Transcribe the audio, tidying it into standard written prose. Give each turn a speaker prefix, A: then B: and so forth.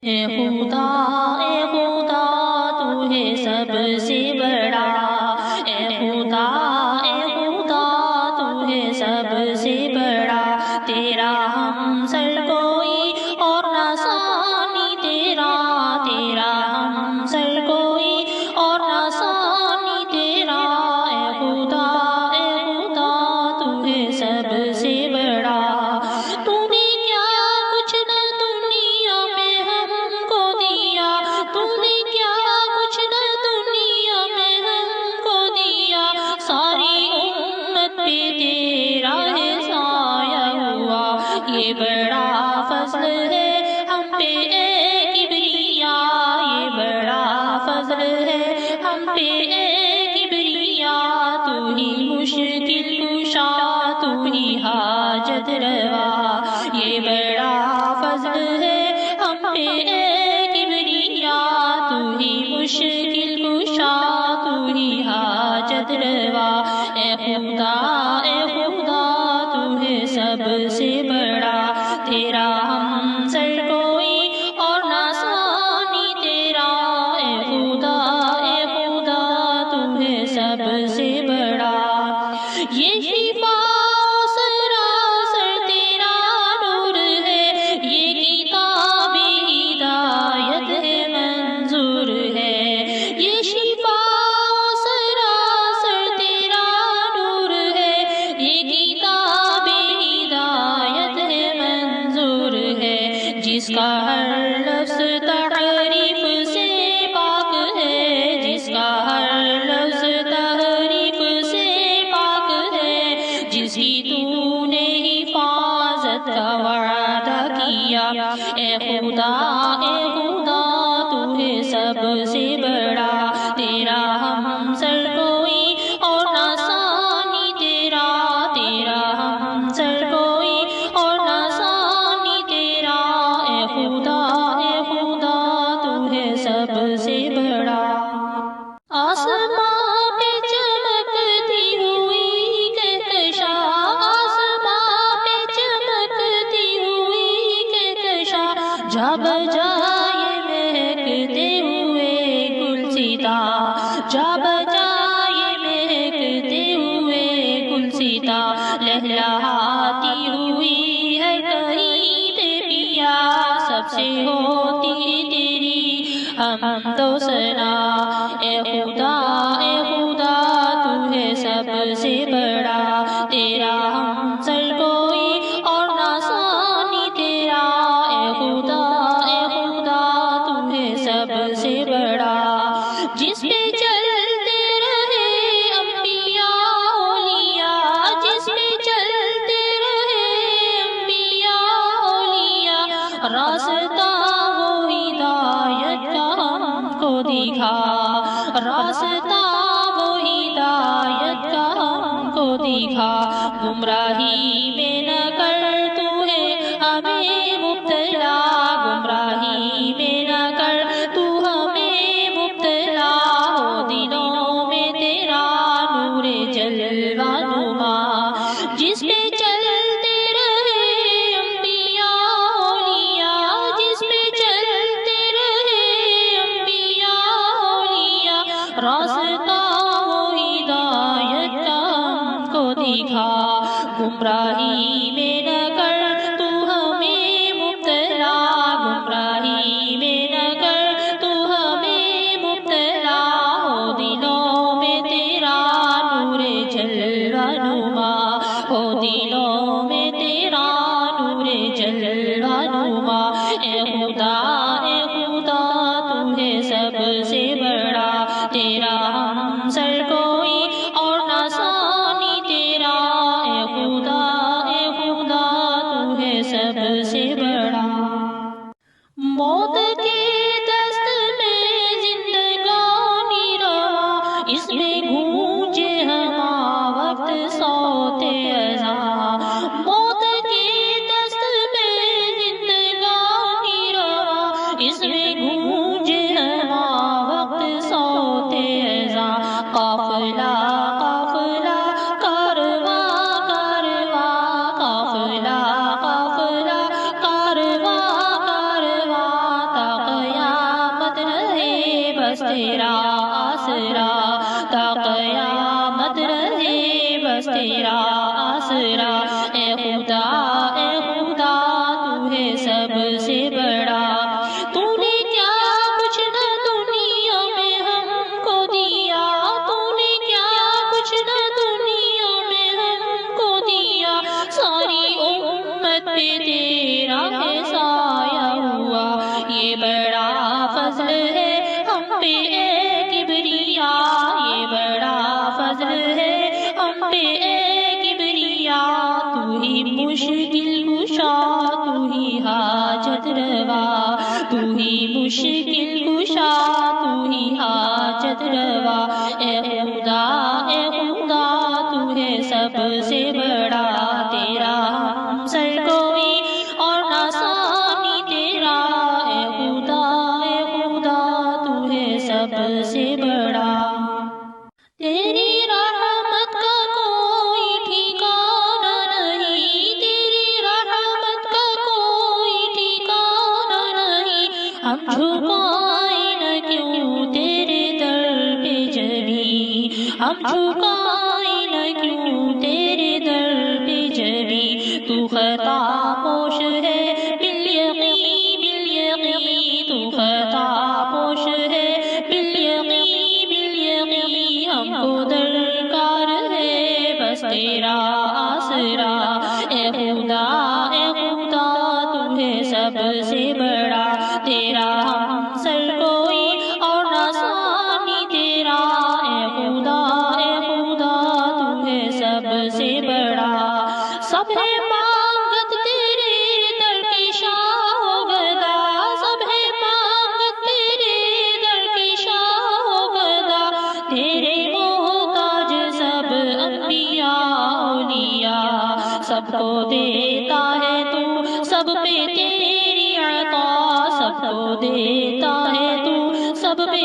A: اے خدا تو ہے سب سے بڑا، اے خدا تو ہے سب سے بڑا، تیرا ہم سر کوئی اور نہ ثانی تیرا، تیرا ہم سر کوئی اور نہ ثانی تیرا، اے خدا تو ہے سب سے بڑا۔ تو نے کیا کچھ نہ دنیا میں ہم کو دیا، تو نے کیا کچھ نہ دنیا میں ہم کو دیا، ساری امت پہ تیرا ہے سایہ ہوا، یہ بڑا فضل ہے ہم پہ اے کبریا، یہ بڑا فضل ہے ہم پہ اے کبریا، تو ہی مشکل کشا تو ہی حاجت روا، یہ بڑا فضل ہے ہم پہ اے کبریا، تو ہی مشکل کشا تو ہی حاجت روا، اے خدا تو ہے سب سے بڑا، تیرا ہم سر کوئی اور نہ ثانی تیرا، اے خدا تو ہے سب سے بڑا۔ یہ شفا سراسر تیرا نور ہے، یہ کتاب ہدایت ہے منظور ہے، یہ شفا سراسر تیرا نور ہے، یہ کتاب ہدایت ہے منظور ہے، جس کا ہر لفظ تحریف سے پاک ہے، جس کا ہر لفظ تحریف سے پاک ہے، جس کی تو نے حفاظت کا وعدہ کیا، اے خدا تو ہے سب سے بڑا، تیرا ہم سر کوئی اور نہ ثانی تیرا، تیرا ہم سر کوئی اور نہ ثانی تیرا، اے خدا تو ہے سب سے بڑا۔ آسمان پہ چمکتی ہوئی کہکشاں، آسمان پہ چمکتی ہوئی کہکشاں، جا بجائے مہکتے ہوئے گلستاں، جا بجائے مہکتے ہوئے گلستاں، لہلہاتی ہوئی ہے کہیں پہ پیا، سب سے ہوتی تیری حمد و ثنا، اے خدا تو ہے سب سے بڑا، تیرا ہم سر کوئی اور نہ ثانی تیرا، اے خدا تو ہے سب سے بڑا۔ جس پہ چلتے رہے انبیاء اولیاء، جس پہ چلتے رہے انبیاء اولیاء، راستہ وہ ہدایت کا ہم کو دکھا، راستہ وہ ہدایت کا ہم کو دکھا، گمراہی میں نہ کر تو ہے ہمیں مبتلا، گمراہی میں نہ کر تو ہمیں مبتلا، ہو دلوں میں تیرا نور جلوہ نما، جس پہ چلتے رہے انبیاء اولیاء، جس پہ چلتے رہے انبیاء اولیاء، راستہ وہ ہدایت کا ہم کو دکھا، گمراہی میں نہ کر تو ہمیں مبتلا، گمراہی میں نہ کر تو ہمیں مبتلا، ہو دلوں میں تیرا نور جلوہ نما، ہو دلوں میں تیرا نور جلوہ نما، اے خدا تو ہے سب سے بڑا، تیرا ہم سر کوئی اور نہ ثانی تیرا، اے خدا تو ہے سب سے بڑا۔ موت کے دست میں زندگانی رواں، اس میں گونجے ہما وقت صوت اذاں، موت کے دست میں زندگانی رواں، اس میں گونجے ہما وقت صوت اذاں، قافلہ قافلہ کارواں کارواں، قافلہ قافلہ کارواں کارواں، تیرا آسرا، تا قیامت رہے بس تیرا آسرا۔ اے خدا تو ہے سب سے بڑا، تو نے کیا کچھ نہ دنیا میں ہم کو دیا، تو نے کیا کچھ نہ دنیا میں ہم کو دیا، ساری امت پہ تیرا ہے سایہ ہوا، یہ بڑا فضل ہے ہم پہ اے کبریا، یہ بڑا فضل ہے ہم پہ اے کبریا۔ تو ہی مشکل کشا، تو ہی حاجت روا، تو ہی مشکل کشا، تو ہی حاجت روا۔ اے خدا تو ہے سب سے بڑا، تیرا ہمسر کوئی اور نہ ثانی تیرا۔ اے خدا تو ہے سب سے بڑا، تیری رحمت کا کوئی ٹھکانہ نہیں، تیری رحمت کا کوئی ٹھکانہ نہیں، ہم جھکائیں نہ کیوں تیرے در پہ جبیں، ہم جھکائیں نہ کیوں تیرے در پہ جبیں۔ تو خطا پوش ہے بالیقین بالیقین، تو خطا پوش ہے بالیقین بالیقین، ہم کو درکار ہے بس تیرا آسرا۔ اے خدا تو ہے سب سے بڑا، تیرا ہمسر کوئی اور نہ ثانی تیرا۔ اے خدا تو ہے سب سے بڑا، سب ہے مانگت تیرے در کی شاہ و گدا، سب ہے مانگت تیرے در کی شاہ و گدا، تیرے محتاج سب انبیاء اولیاء، سب کو دیتا ہے تو سب پہ تیری عطا، سب کو دیتا ہے تو سب پہ